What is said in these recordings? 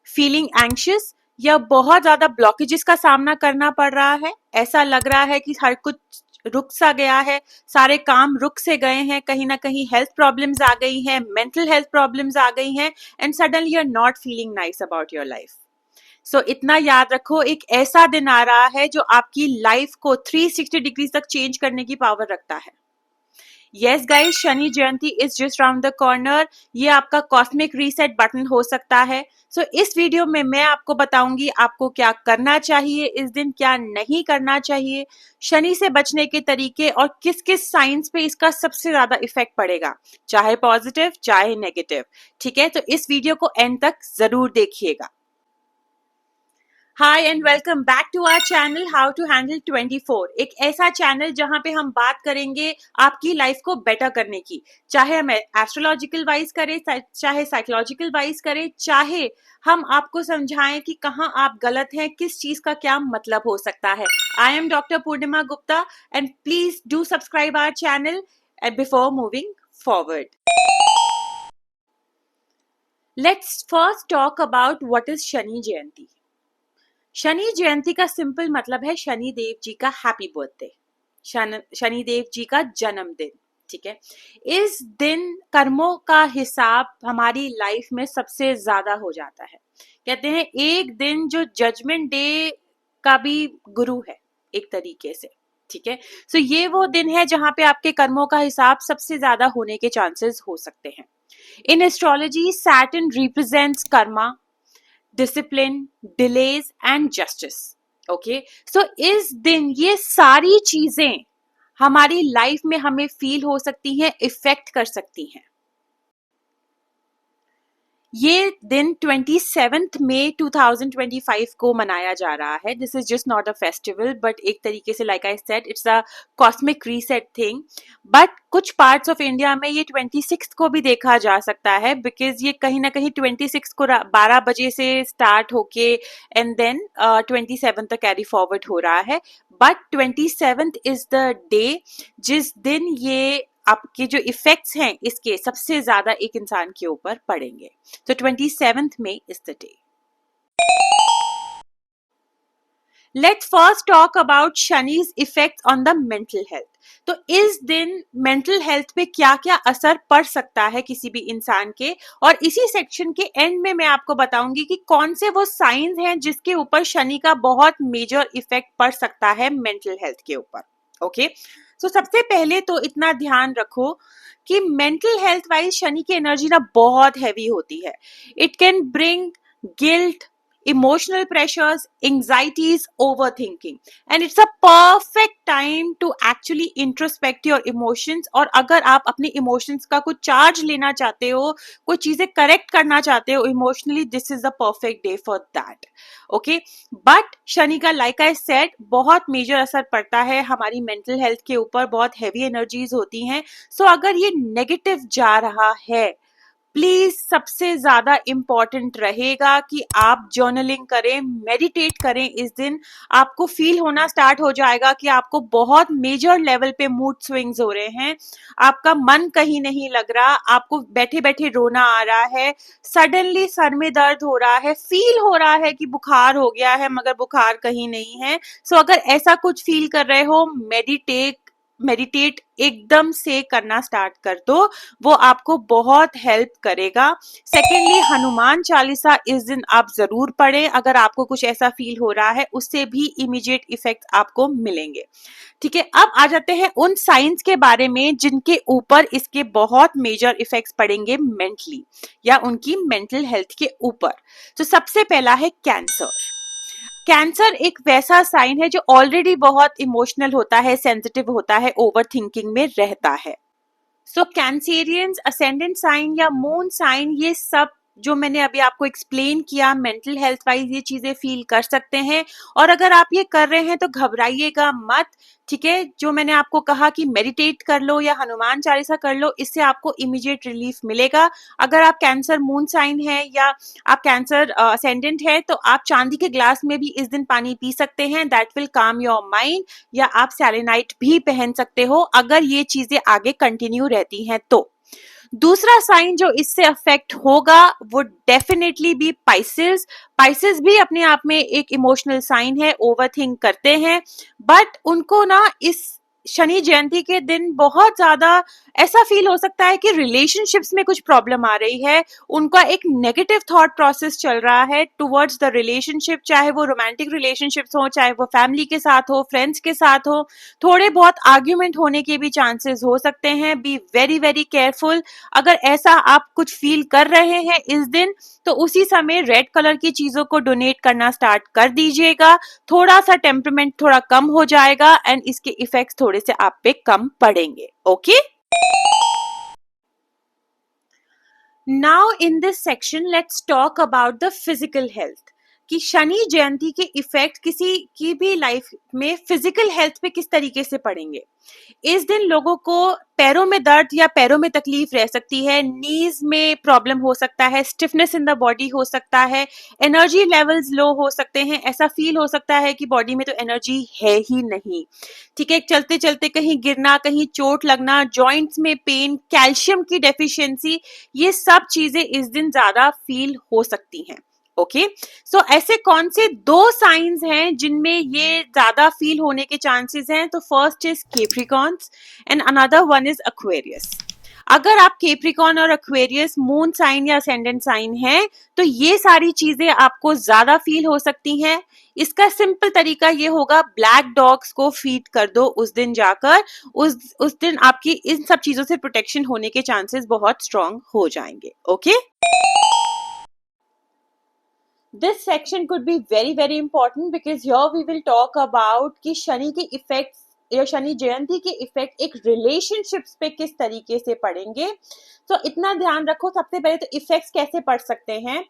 Feeling anxious या बहुत ज्यादा ब्लॉकेजेस का सामना करना पड़ रहा है, ऐसा लग रहा है कि हर कुछ रुक सा गया है, सारे काम रुक से गए हैं, कहीं ना कहीं हेल्थ प्रॉब्लम्स आ गई हैं, मेंटल हेल्थ प्रॉब्लम्स आ गई हैं and suddenly you are not feeling nice about your life. So इतना याद रखो, एक ऐसा दिन आ रहा है जो आपकी लाइफ को 360 डिग्री तक चेंज करने की पावर रखता है। Yes guys, Shani Jayanti is just round the corner. ये आपका कॉस्मिक रीसेट बटन हो सकता है। सो इस वीडियो में मैं आपको बताऊंगी आपको क्या करना चाहिए इस दिन, क्या नहीं करना चाहिए, शनि से बचने के तरीके और किस किस साइंस पे इसका सबसे ज्यादा इफेक्ट पड़ेगा, चाहे पॉजिटिव चाहे नेगेटिव। ठीक है, तो इस वीडियो को एंड तक जरूर देखिएगा। Hi and welcome back to our channel how to handle 24। एक ऐसा चैनल जहां पे हम बात करेंगे आपकी लाइफ को बेटर करने की, चाहे हम एस्ट्रोलॉजिकल वाइज करें, चाहे साइकोलॉजिकल वाइज करें, चाहे हम आपको समझाएं कि कहां आप गलत हैं, किस चीज का क्या मतलब हो सकता है। I am doctor Purnima Gupta and please do subscribe our channel before moving forward. Let's first talk about what is Shani Jayanti. Shani Jayanti का सिंपल मतलब है शनि देव जी का हैप्पी बर्थडे, शनि देव जी का जन्मदिन। ठीक है, इस दिन कर्मों का हिसाब हमारी लाइफ में सबसे ज्यादा हो जाता है। कहते हैं एक दिन जो जजमेंट डे का भी गुरु है एक तरीके से। ठीक है, सो ये वो दिन है जहां पे आपके कर्मों का हिसाब सबसे ज्यादा होने के चांसेस हो सकते हैं। In astrology Saturn represents karma, discipline, delays and justice. Okay, so इस दिन ये सारी चीजें हमारी लाइफ में हमें फील हो सकती हैं, इफेक्ट कर सकती हैं। ये दिन 27 मई 2025 को मनाया जा रहा है। This is just not a festival but एक तरीके से like I said it's a cosmic reset thing. But कुछ पार्ट्स ऑफ इंडिया में ये 26 को भी देखा जा सकता है, बिकॉज ये कहीं ना कहीं 26 को 12 बजे से स्टार्ट होके एंड देन 27 तक कैरी फॉरवर्ड हो रहा है। But 27th is the day जिस दिन ये आपके जो इफेक्ट्स हैं इसके सबसे ज्यादा एक इंसान के ऊपर पड़ेंगे। तो 27th May is the day. Let's first talk about Shani's effects on the mental health. तो इस दिन मेंटल हेल्थ पे क्या क्या असर पड़ सकता है किसी भी इंसान के, और इसी सेक्शन के एंड में मैं आपको बताऊंगी कि कौन से वो साइंस हैं जिसके ऊपर शनि का बहुत मेजर इफेक्ट पड़ सकता है मेंटल हेल्थ के ऊपर। ओके, सो सबसे पहले तो इतना ध्यान रखो कि मेंटल हेल्थ वाइज शनि की एनर्जी ना बहुत हैवी होती है। It can bring guilt, emotional pressures, anxieties, overthinking, and it's a perfect time to actually introspect your emotions। और अगर आप अपने emotions का कुछ चार्ज लेना चाहते हो, कुछ चीजें करेक्ट करना चाहते हो emotionally, this is the perfect day for that. Okay, but Shani का लाइक आई सेड बहुत मेजर असर पड़ता है हमारी मेंटल हेल्थ के ऊपर, बहुत हैवी एनर्जीज होती हैं। सो अगर ये नेगेटिव जा रहा है, प्लीज सबसे ज्यादा इंपॉर्टेंट रहेगा कि आप जर्नलिंग करें, मेडिटेट करें। इस दिन आपको फील होना स्टार्ट हो जाएगा कि आपको बहुत मेजर लेवल पे मूड स्विंग्स हो रहे हैं, आपका मन कहीं नहीं लग रहा, आपको बैठे बैठे रोना आ रहा है, सडनली सर में दर्द हो रहा है, फील हो रहा है कि बुखार हो गया है मगर बुखार कहीं नहीं है। सो अगर ऐसा कुछ फील कर रहे हो, मेडिटेट एकदम से करना स्टार्ट कर दो, वो आपको बहुत हेल्प करेगा। सेकेंडली, हनुमान चालीसा इस दिन आप जरूर पढ़ें अगर आपको कुछ ऐसा फील हो रहा है, उससे भी इमीडिएट इफेक्ट आपको मिलेंगे। ठीक है, अब आ जाते हैं उन साइंस के बारे में जिनके ऊपर इसके बहुत मेजर इफेक्ट्स पड़ेंगे मेंटली या उनकी मेंटल हेल्थ के ऊपर। तो सबसे पहला है कैंसर। कैंसर एक वैसा साइन है जो ऑलरेडी बहुत इमोशनल होता है, सेंसिटिव होता है, ओवर थिंकिंग में रहता है। सो कैंसेरियंस, असेंडेंट साइन या मून साइन, ये सब जो मैंने अभी आपको एक्सप्लेन किया मेंटल हेल्थ वाइज ये चीजें फील कर सकते हैं। और अगर आप ये कर रहे हैं तो घबराइएगा मत। ठीक है, जो मैंने आपको कहा कि मेडिटेट कर लो या हनुमान चालीसा कर लो, इससे आपको इमीडिएट रिलीफ मिलेगा। अगर आप कैंसर मून साइन है या आप कैंसर असेंडेंट है तो आप चांदी के ग्लास में भी इस दिन पानी पी सकते हैं, दैट विल काम योर माइंड। या आप सेलेनाइट भी पहन सकते हो अगर ये चीजें आगे कंटिन्यू रहती हैं तो। दूसरा साइन जो इससे अफेक्ट होगा वो डेफिनेटली भी पाइसेस। पाइसेस भी अपने आप में एक इमोशनल साइन है, ओवरथिंक करते हैं, बट उनको ना इस शनि जयंती के दिन बहुत ज्यादा ऐसा फील हो सकता है कि रिलेशनशिप्स में कुछ प्रॉब्लम आ रही है। उनका एक नेगेटिव थॉट प्रोसेस चल रहा है टुवर्ड्स द रिलेशनशिप, चाहे वो रोमांटिक रिलेशनशिप्स हो, चाहे वो फैमिली के साथ हो, फ्रेंड्स के साथ हो। थोड़े बहुत आर्ग्यूमेंट होने के भी चांसेस हो सकते हैं। B very very careful. अगर ऐसा आप कुछ फील कर रहे हैं इस दिन, तो उसी समय रेड कलर की चीजों को डोनेट करना स्टार्ट कर दीजिएगा। थोड़ा सा टेम्परमेंट थोड़ा कम हो जाएगा एंड इसके इफेक्ट्स थोड़े से आप पे कम पड़ेंगे। Okay, now in this section let's talk about the physical health, कि शनि जयंती के इफेक्ट किसी की भी लाइफ में फिजिकल हेल्थ पे किस तरीके से पड़ेंगे। इस दिन लोगों को पैरों में दर्द या पैरों में तकलीफ रह सकती है, नीज में प्रॉब्लम हो सकता है, स्टिफनेस इन द बॉडी हो सकता है, एनर्जी लेवल्स लो हो सकते हैं। ऐसा फील हो सकता है कि बॉडी में तो एनर्जी है ही नहीं। ठीक है, चलते चलते कहीं गिरना, कहीं चोट लगना, जॉइंट्स में पेन, कैल्शियम की डेफिशिएंसी, ये सब चीजें इस दिन ज्यादा फील हो सकती हैं। ओके, सो ऐसे कौन से दो साइंस हैं जिनमें ये ज्यादा फील होने के चांसेस हैं? तो first is Capricorns and another one is Aquarius. अगर आप केप्रिकॉन और एक्वेरियस मून साइन या असेंडेंट साइन है, तो ये सारी चीजें आपको ज्यादा फील हो सकती हैं। इसका सिंपल तरीका ये होगा, ब्लैक डॉग्स को फीड कर दो उस दिन जाकर। उस दिन आपकी इन सब चीजों से प्रोटेक्शन होने के चांसेस बहुत स्ट्रांग हो जाएंगे। Okay, this section could be very very important because here we will talk about कि शनि के इफेक्ट्स या शनि जयंती के इफेक्ट एक रिलेशनशिप्स पे किस तरीके से पड़ेंगे। तो इतना ध्यान रखो, सबसे पहले तो इफेक्ट्स कैसे पड़ सकते हैं।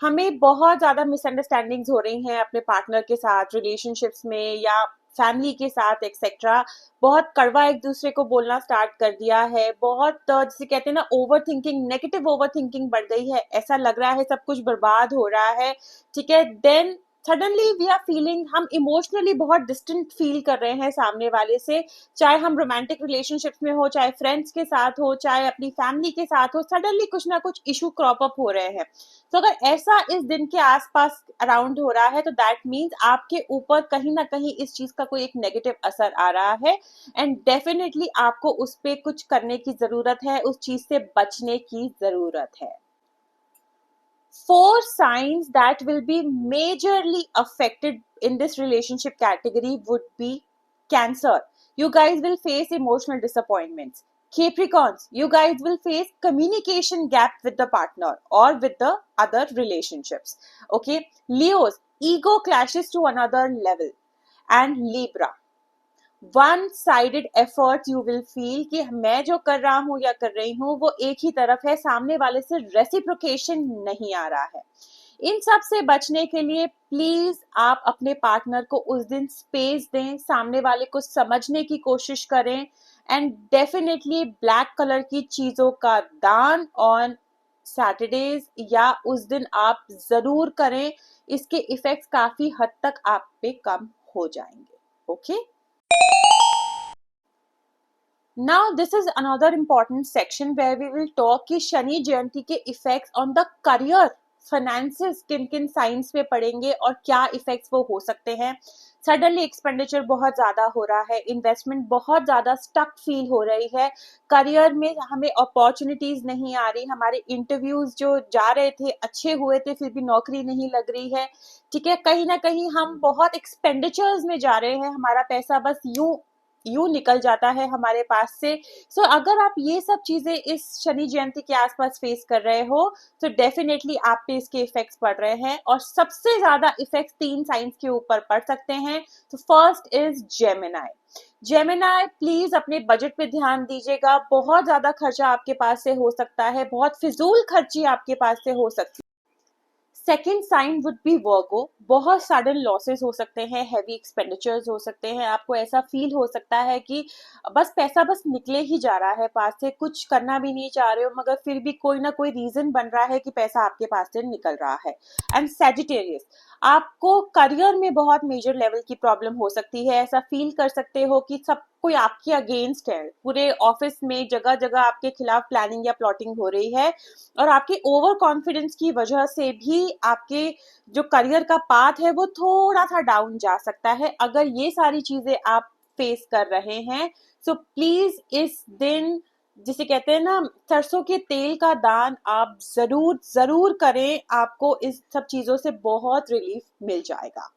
हमें बहुत ज्यादा मिसअंडरस्टैंडिंग्स हो रही हैं अपने पार्टनर के साथ रिलेशनशिप्स में या फैमिली के साथ एक्सेट्रा। बहुत कड़वा एक दूसरे को बोलना स्टार्ट कर दिया है, बहुत जिसे कहते हैं ना over thinking, negative over thinking बढ़ गई है, ऐसा लग रहा है सब कुछ बर्बाद हो रहा है। ठीक है, then suddenly we are feeling, हम इमोशनली बहुत डिस्टेंट फील कर रहे हैं सामने वाले से, चाहे हम रोमांटिक रिलेशनशिप्स में हो, चाहे फ्रेंड्स के साथ हो, चाहे अपनी फैमिली के साथ हो, सडनली कुछ ना कुछ इशू क्रॉप अप हो रहे हैं। तो अगर ऐसा इस दिन के आसपास अराउंड हो रहा है, तो दैट मीन्स आपके ऊपर कहीं ना कहीं इस चीज का कोई एक नेगेटिव असर आ रहा है एंड डेफिनेटली आपको उस पर कुछ करने की जरूरत है, उस चीज से बचने की जरूरत है। Four signs that will be majorly affected in this relationship category would be Cancer. You guys will face emotional disappointments. Capricorns, you guys will face communication gap with the partner or with the other relationships. Okay, Leos, ego clashes to another level. And Libra, one sided effort you will feel कि मैं जो कर रहा हूं या कर रही हूं वो एक ही तरफ है, सामने वाले से रेसिप्रोकेशन नहीं आ रहा है। इन सब से बचने के लिए प्लीज आप अपने पार्टनर को उस दिन स्पेस दें, सामने वाले को समझने की कोशिश करें एंड डेफिनेटली ब्लैक कलर की चीजों का दान ऑन सैटरडेज या उस दिन आप जरूर करें। इसके इफेक्ट्स काफी हद तक आप पे कम हो जाएंगे। Okay, now this is another important section where we will talk कि शनि जयंती के effects on the career, finances किन किन साइंस पे पड़ेंगे और क्या इफेक्ट्स वो हो सकते हैं। सडनली एक्सपेंडिचर बहुत ज्यादा हो रहा है, इन्वेस्टमेंट बहुत ज्यादा स्टक फील हो रही है, करियर में हमें अपॉर्चुनिटीज नहीं आ रही, हमारे इंटरव्यूज जो जा रहे थे अच्छे हुए थे फिर भी नौकरी नहीं लग रही है। ठीक है, कहीं ना कहीं हम बहुत एक्सपेंडिचर्स में जा रहे हैं, हमारा पैसा बस यूं निकल जाता है हमारे पास से। सो अगर आप ये सब चीजें इस शनि जयंती के आसपास फेस कर रहे हो तो डेफिनेटली आप पे इसके इफेक्ट्स पड़ रहे हैं और सबसे ज्यादा इफेक्ट्स तीन साइंस के ऊपर पड़ सकते हैं। तो first is Gemini. Gemini please अपने बजट पे ध्यान दीजिएगा, बहुत ज्यादा खर्चा आपके पास से हो सकता है, बहुत फिजूल खर्ची आपके पास से हो सकती है। सेकेंड साइन वुड बी वर्गो, बहुत सडन लॉसेस हो सकते हैं, हैवी एक्सपेंडिचर्स हो सकते हैं, आपको ऐसा फील हो सकता है कि बस पैसा बस निकले ही जा रहा है पास से, कुछ करना भी नहीं चाह रहे हो मगर फिर भी कोई ना कोई रीजन बन रहा है कि पैसा आपके पास से निकल रहा है। एंड सैजिटेरियस, आपको करियर में बहुत मेजर लेवल की प्रॉब्लम हो सकती है, ऐसा फील कर सकते हो कि सब कोई आपके अगेंस्ट है, पूरे ऑफिस में जगह जगह आपके खिलाफ प्लानिंग या प्लॉटिंग हो रही है, और आपके ओवर कॉन्फिडेंस की वजह से भी आपके जो करियर का पाथ है वो थोड़ा सा डाउन जा सकता है। अगर ये सारी चीजें आप फेस कर रहे हैं, सो प्लीज इस दिन, जिसे कहते हैं ना, सरसों के तेल का दान आप जरूर जरूर करें, आपको इस सब चीजों से बहुत रिलीफ मिल जाएगा।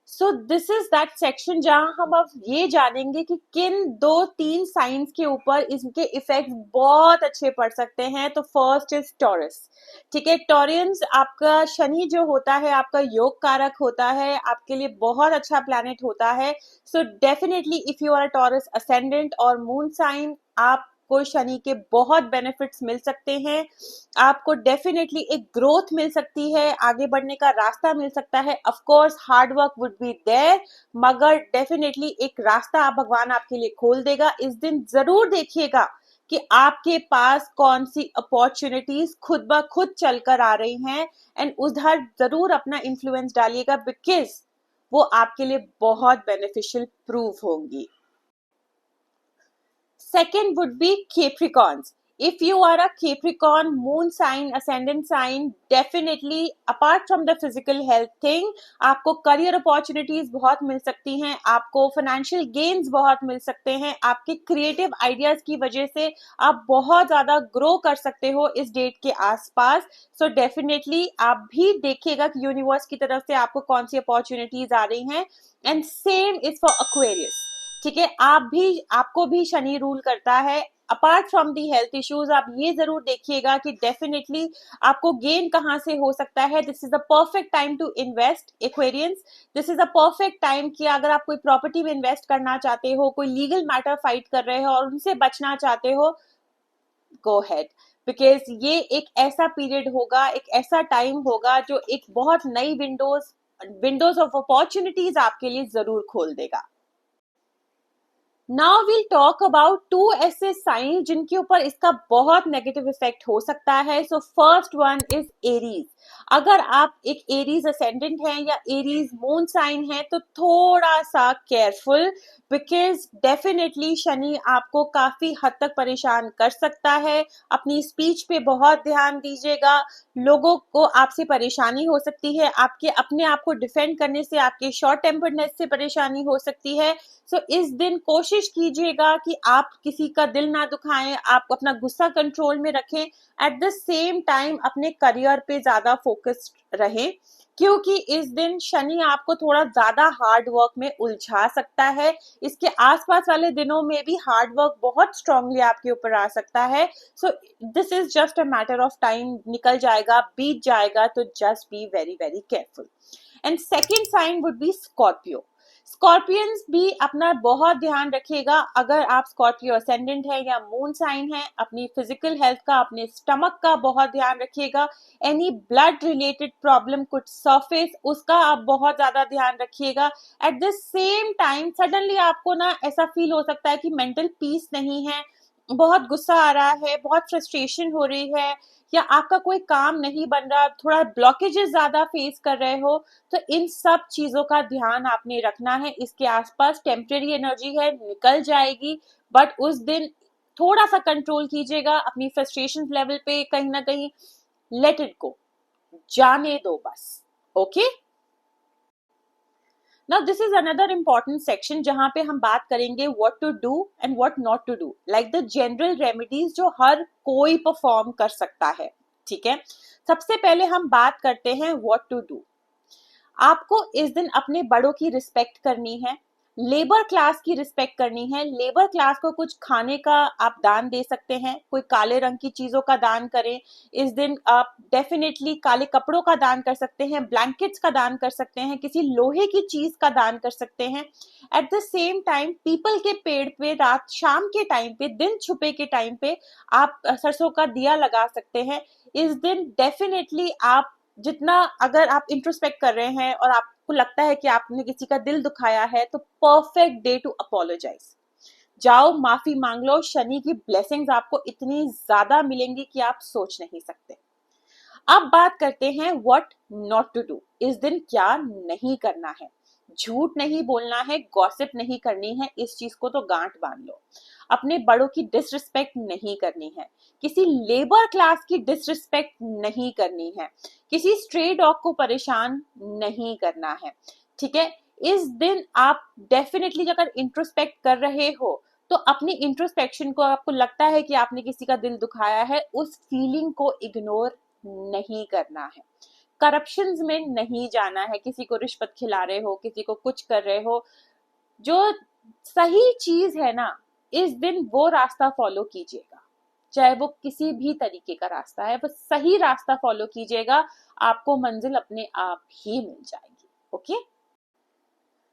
सो दिस इज दैट सेक्शन जहां हम अब ये जानेंगे कि किन 2-3 साइंस के ऊपर इसके इफेक्ट बहुत अच्छे पड़ सकते हैं। तो फर्स्ट इज टॉरस। ठीक है, टॉरियंस, आपका शनि जो होता है आपका योग कारक होता है, आपके लिए बहुत अच्छा प्लैनेट होता है। So definitely if you are a Taurus ascendant और मून साइन, आपको शनि के बहुत बेनिफिट्स मिल सकते हैं। आपको डेफिनेटली एक ग्रोथ मिल सकती है, आगे बढ़ने का रास्ता मिल सकता है। Of course hard work would be there, मगर डेफिनेटली एक रास्ता आप भगवान आपके लिए खोल देगा। इस दिन जरूर देखिएगा कि आपके पास कौन सी अपॉर्चुनिटीज खुद ब खुद चलकर आ रही हैं, एंड उधर जरूर अपना इन्फ्लुएंस डालिएगा, बिकॉज वो आपके लिए बहुत बेनिफिशियल प्रूव होंगी। Second would be Capricorns. If you are a Capricorn moon sign, ascendant sign, definitely apart from the physical health thing, आपको career opportunities बहुत मिल सकती हैं, आपको financial gains बहुत मिल सकते हैं, आपके creative ideas की वजह से आप बहुत ज़्यादा grow कर सकते हो इस डेट के आसपास। So definitely आप भी देखिएगा कि यूनिवर्स की तरफ से आपको कौन सी अपॉर्चुनिटीज आ रही हैं। And same is for Aquarius. ठीक है, आपको भी शनि रूल करता है। Apart from the health issues, आप ये जरूर देखिएगा कि डेफिनेटली आपको गेन कहाँ से हो सकता है। This is the perfect time to invest Aquarians. This is the perfect time कि अगर आप कोई प्रॉपर्टी में इन्वेस्ट करना चाहते हो, कोई लीगल मैटर फाइट कर रहे हो और उनसे बचना चाहते हो, गो हेड, बिकॉज ये एक ऐसा पीरियड होगा, एक ऐसा टाइम होगा जो एक बहुत नई विंडोज ऑफ अपॉर्चुनिटीज आपके लिए जरूर खोल देगा। नाउ वील टॉक अबाउट 2 ऐसे साइन जिनके ऊपर इसका बहुत नेगेटिव इफेक्ट हो सकता है। So first one is Aries. अगर आप एक एरीज असेंडेंट हैं या एरीज मून साइन है तो थोड़ा सा केयरफुल, बिकॉज डेफिनेटली शनि आपको काफी हद तक परेशान कर सकता है। अपनी स्पीच पे बहुत ध्यान दीजिएगा, लोगों को आपसे परेशानी हो सकती है, आपके अपने आप को डिफेंड करने से, आपके शॉर्ट टेम्पर्डनेस से परेशानी हो सकती है। सो इस दिन कोशिश कीजिएगा कि आप किसी का दिल ना दुखाएं, आप अपना गुस्सा कंट्रोल में रखें, एट द सेम टाइम अपने करियर पे ज्यादा फोकस्ड रहें, क्योंकि इस दिन शनि आपको थोड़ा ज्यादा हार्ड वर्क में उलझा सकता है। इसके आसपास वाले दिनों में भी हार्ड वर्क बहुत स्ट्रांगली आपके ऊपर आ सकता है। So this is just a matter of time, निकल जाएगा, बीत जाएगा, तो just be very very careful. And second sign would be Scorpio. Scorpions भी अपना बहुत ध्यान रखिएगा। अगर आप स्कॉर्पियो असेंडेंट है या मून साइन है, अपनी फिजिकल हेल्थ का, अपने स्टमक का बहुत ध्यान रखिएगा। एनी ब्लड रिलेटेड प्रॉब्लम कुछ सरफेस, उसका आप बहुत ज्यादा ध्यान रखिएगा। At the same time suddenly आपको ना ऐसा फील हो सकता है कि मेंटल पीस नहीं है, बहुत गुस्सा आ रहा है, बहुत फ्रस्ट्रेशन हो रही है, या आपका कोई काम नहीं बन रहा, थोड़ा ब्लॉकेजेस ज्यादा फेस कर रहे हो। तो इन सब चीजों का ध्यान आपने रखना है। इसके आसपास टेम्परेरी एनर्जी है, निकल जाएगी, बट उस दिन थोड़ा सा कंट्रोल कीजिएगा अपनी फ्रस्ट्रेशन लेवल पे, कहीं ना कहीं लेट इट गो, जाने दो बस। Okay, Now this is another important section जहां पे हम बात करेंगे what to do and what not to do, like the general remedies जो हर कोई परफॉर्म कर सकता है। ठीक है, सबसे पहले हम बात करते हैं what to do। आपको इस दिन अपने बड़ों की रिस्पेक्ट करनी है, लेबर क्लास की रिस्पेक्ट करनी है। लेबर क्लास को कुछ खाने का आप दान दे सकते हैं, कोई काले रंग की चीजों का दान करें। इस दिन आप डेफिनेटली काले कपड़ों का दान कर सकते हैं, ब्लैंकेट्स का दान कर सकते हैं, किसी लोहे की चीज का दान कर सकते हैं। At the same time people के पेड़ पे रात शाम के टाइम पे, दिन छुपे के टाइम पे आप सरसों का दिया लगा सकते हैं। इस दिन डेफिनेटली आप जितना, अगर आप इंट्रोस्पेक्ट कर रहे हैं और आपको लगता है कि आपने किसी का दिल दुखाया है, तो परफेक्ट डे टू अपोलोजाइज। जाओ माफी मांग लो, शनि की ब्लेसिंग्स आपको इतनी ज्यादा मिलेंगी कि आप सोच नहीं सकते। अब बात करते हैं व्हाट नॉट टू डू। इस दिन क्या नहीं करना है। झूठ नहीं बोलना है, गॉसिप नहीं करनी है, इस चीज को तो गांठ बांध लो। अपने बड़ों की डिसरिस्पेक्ट नहीं करनी है, किसी लेबर क्लास की डिसरिस्पेक्ट नहीं करनी है, किसी स्ट्रे डॉग को परेशान नहीं करना है, ठीक है। इस दिन आप डेफिनेटली अगर इंट्रोस्पेक्ट कर रहे हो तो अपनी इंट्रोस्पेक्शन को, आपको लगता है कि आपने किसी का दिल दुखाया है, उस फीलिंग को इग्नोर नहीं करना है। करप्शंस में नहीं जाना है, किसी को रिश्वत खिला रहे हो, किसी को कुछ कर रहे हो, जो सही चीज है ना, इस दिन वो रास्ता फॉलो कीजिएगा, चाहे वो किसी भी तरीके का रास्ता है, वो सही रास्ता फॉलो कीजिएगा, आपको मंजिल अपने आप ही मिल जाएगी। Okay,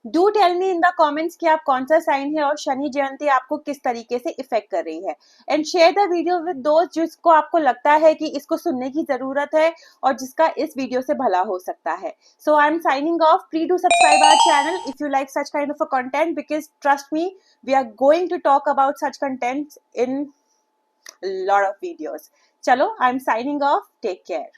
do tell me in the comments कि आप कौन सा साइन है और शनि जयंती आपको किस तरीके से इफेक्ट कर रही है। And share the video with दोस्त जिसको आपको लगता है कि इसको सुनने की जरूरत है और जिसका इस वीडियो से भला हो सकता है। So I am signing off. Please do subscribe our channel if you like such kind of a content, because trust me, we are going to talk about such content in lot of videos. चलो, I am signing off. Take care.